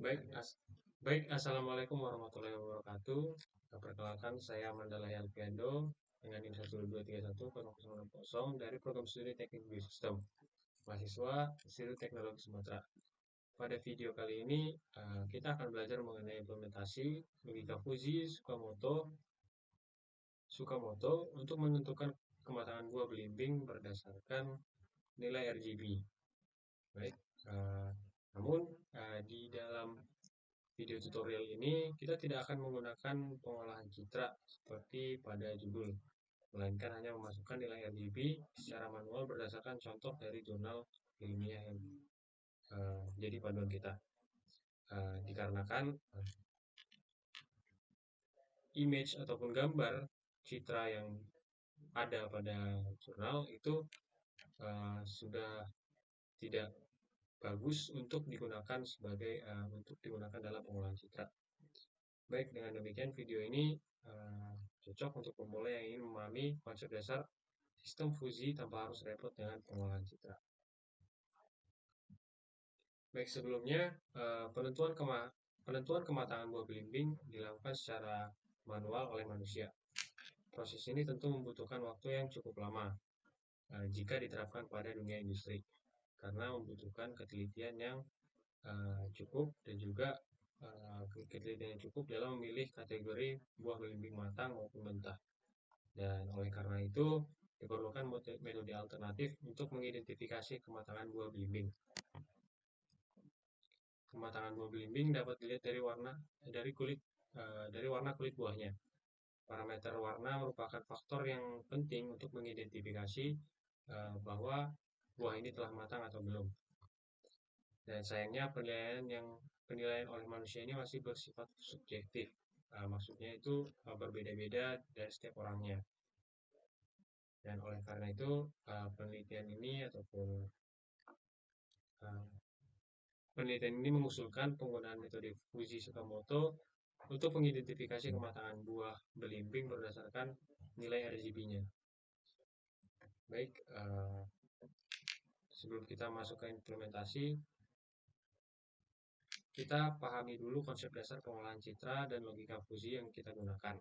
Baik, Assalamualaikum warahmatullahi wabarakatuh. Perkenalkan, saya Mandala Alfiando dengan NIM 1231060 dari Program Studi Teknik Biosistem, mahasiswa Institut Teknologi Sumatera. Pada video kali ini, kita akan belajar mengenai implementasi logika Fujii Tsukamoto untuk menentukan kematangan buah belimbing berdasarkan nilai RGB. Baik, eh, namun di dalam video tutorial ini kita tidak akan menggunakan pengolahan citra seperti pada judul, melainkan hanya memasukkan nilai RGB secara manual berdasarkan contoh dari jurnal ilmiah yang jadi panduan kita. Dikarenakan image ataupun gambar citra yang ada pada jurnal itu sudah tidak bagus untuk digunakan dalam pengolahan citra. Baik, dengan demikian video ini cocok untuk pemula yang ingin memahami konsep dasar sistem Fujii tanpa harus repot dengan pengolahan citra. Baik, sebelumnya penentuan kematangan buah belimbing dilakukan secara manual oleh manusia. Proses ini tentu membutuhkan waktu yang cukup lama jika diterapkan pada dunia industri, karena membutuhkan ketelitian yang cukup dan juga ketelitian yang cukup dalam memilih kategori buah belimbing matang maupun mentah. Dan oleh karena itu diperlukan metode alternatif untuk mengidentifikasi kematangan buah belimbing. Kematangan buah belimbing dapat dilihat dari warna kulit buahnya. Parameter warna merupakan faktor yang penting untuk mengidentifikasi bahwa buah ini telah matang atau belum. Dan sayangnya penilaian oleh manusia ini masih bersifat subjektif. Maksudnya itu berbeda-beda dari setiap orangnya. Dan oleh karena itu penelitian ini mengusulkan penggunaan metode Fujii Tsukamoto untuk mengidentifikasi kematangan buah belimbing berdasarkan nilai RGB-nya. Baik, sebelum kita masuk ke implementasi, kita pahami dulu konsep dasar pengolahan citra dan logika Fujii yang kita gunakan.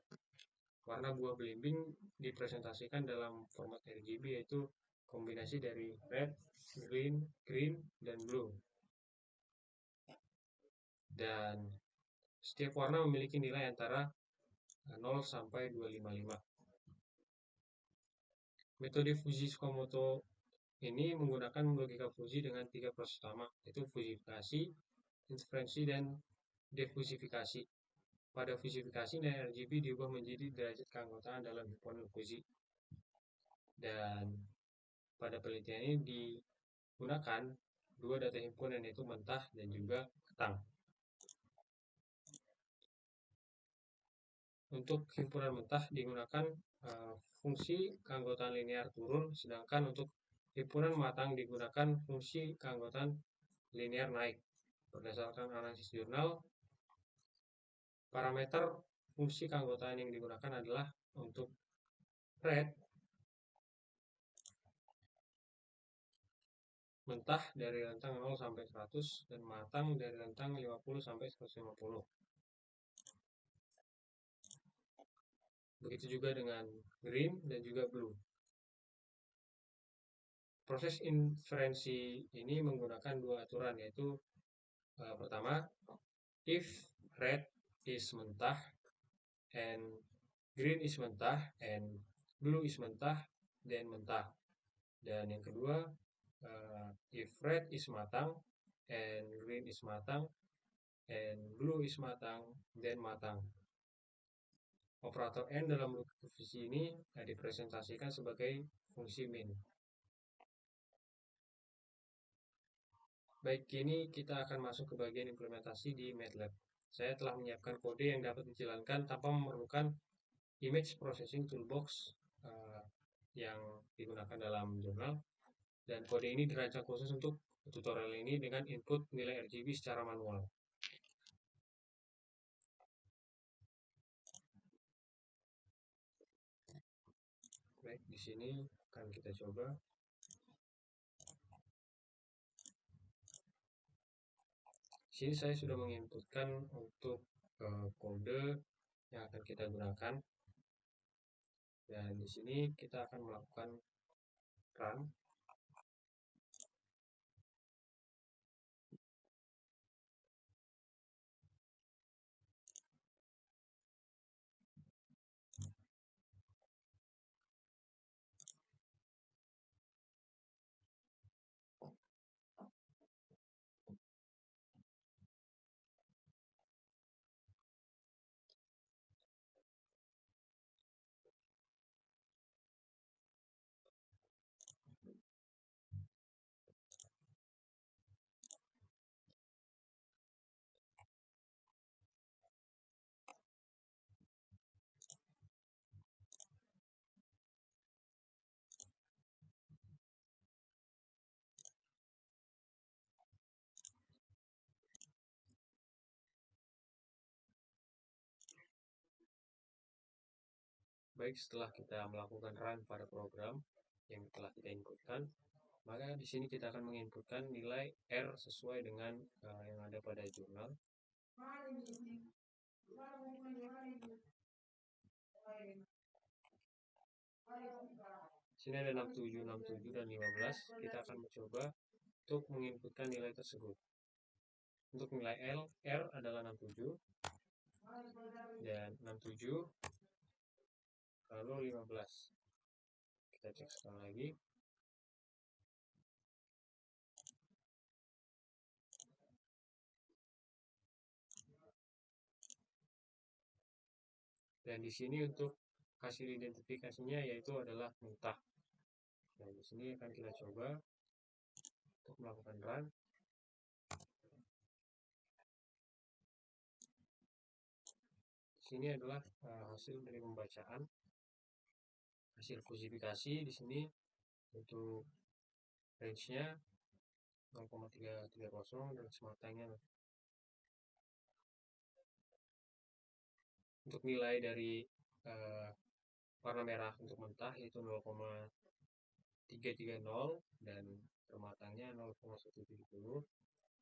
Warna buah belimbing dipresentasikan dalam format RGB, yaitu kombinasi dari red, green, dan blue. Dan setiap warna memiliki nilai antara 0 sampai 255. Metode Fujii Tsukamoto ini menggunakan logika Fujii dengan 3 proses utama, yaitu fusifikasi, interferensi, dan defusifikasi. Pada fusifikasi, nilai RGB diubah menjadi derajat keanggotaan dalam himpunan Fujii. Dan pada penelitian ini digunakan 2 data himpunan, yaitu mentah dan juga matang. Untuk himpunan mentah digunakan fungsi keanggotaan linear turun, sedangkan untuk himpunan matang digunakan fungsi keanggotaan linear naik. Berdasarkan analisis jurnal, parameter fungsi keanggotaan yang digunakan adalah untuk red, mentah dari rentang 0 sampai 100 dan matang dari rentang 50 sampai 150. Begitu juga dengan green dan juga blue. Proses inferensi ini menggunakan 2 aturan, yaitu pertama, if red is mentah and green is mentah and blue is mentah, then mentah. Dan yang kedua, if red is matang and green is matang and blue is matang, then matang. Operator N dalam logika Fujii ini dipresentasikan sebagai fungsi min. Baik, kini kita akan masuk ke bagian implementasi di MATLAB. Saya telah menyiapkan kode yang dapat dijalankan tanpa memerlukan image processing toolbox yang digunakan dalam jurnal. Dan kode ini dirancang khusus untuk tutorial ini dengan input nilai RGB secara manual. Baik, di sini akan kita coba. Di sini saya sudah menginputkan untuk kode yang akan kita gunakan, dan di sini kita akan melakukan run. Baik, setelah kita melakukan run pada program yang telah kita inputkan, maka di sini kita akan menginputkan nilai R sesuai dengan yang ada pada jurnal. Di sini ada 67, 67, dan 15. Kita akan mencoba untuk menginputkan nilai tersebut. Untuk nilai R adalah 67 dan 67 lalu 15. Kita cek sekali lagi. Dan di sini untuk hasil identifikasinya yaitu adalah mentah. Dan di sini akan kita coba untuk melakukan run. Di sini adalah hasil dari pembacaan, hasil fusifikasi. Di sini untuk range-nya 0,330 dan sematanya. Untuk nilai dari warna merah untuk mentah itu 0,330 dan permatangnya 0,170.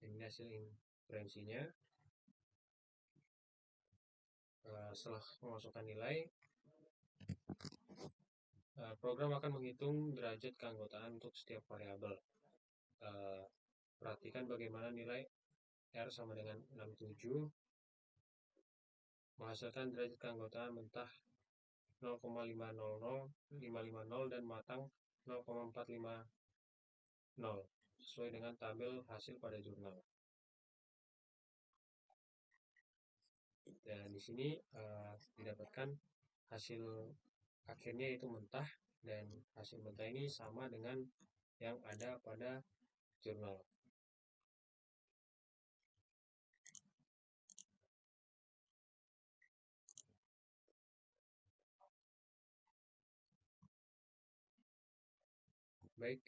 Ini hasil inferensinya. Setelah memasukkan nilai, program akan menghitung derajat keanggotaan untuk setiap variabel. Perhatikan bagaimana nilai R sama dengan 67 menghasilkan derajat keanggotaan mentah 0,550 dan matang 0,450 sesuai dengan tabel hasil pada jurnal. Dan di sini didapatkan hasil akhirnya itu mentah, dan hasil mentah ini sama dengan yang ada pada jurnal. Baik,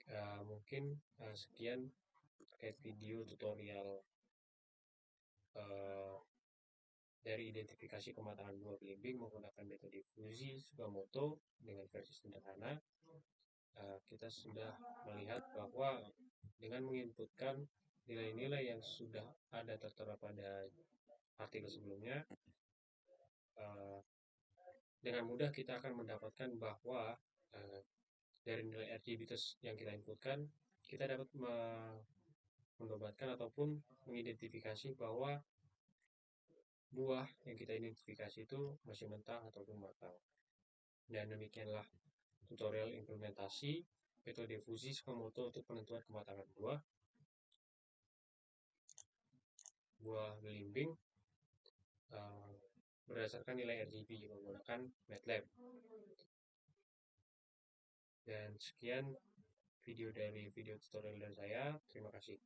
mungkin sekian terkait video tutorial dari identifikasi kematangan buah belimbing menggunakan metode fusi Tsukamoto dengan versi sederhana. Kita sudah melihat bahwa dengan menginputkan nilai-nilai yang sudah ada tertera pada artikel sebelumnya, dengan mudah kita akan mendapatkan bahwa dari nilai RGB yang kita inputkan, kita dapat menobatkan ataupun mengidentifikasi bahwa buah yang kita identifikasi itu masih mentah ataupun matang. Dan demikianlah tutorial implementasi metode fusi Tsukamoto untuk penentuan kematangan buah belimbing berdasarkan nilai RGB menggunakan MATLAB. Dan sekian video tutorial dari saya. Terima kasih.